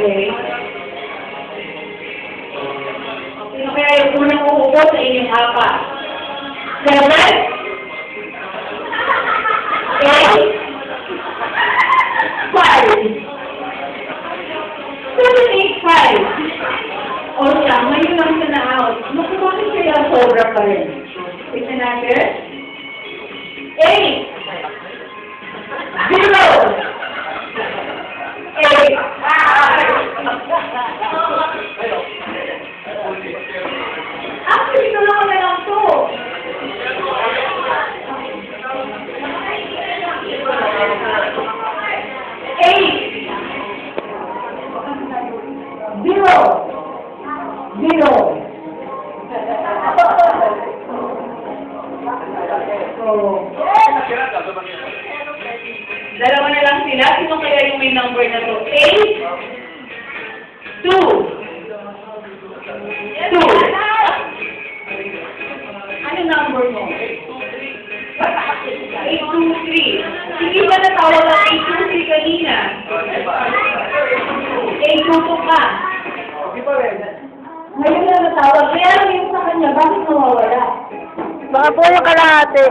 Okay. Sino kaya yung unang uupo sa inyong apat? 7? 8? 5? 7, 8, 5. O siya, ngayon lang siya na-out. Bakit kaya sobra pa rin? Tignan natin. 8. 0. 8. Actually, tulungan na lang to. 8. 0. 0. Dalawa na lang sila. Sino kaya yung may number na to? 8, 2. 2. Ano number mo? 823. Hindi ba natawag ang 823 kanina? 822 ka. Ngayon na natawag. Kaya lang yung sa kanya, bakit nawawala? Baka po yung kalahati.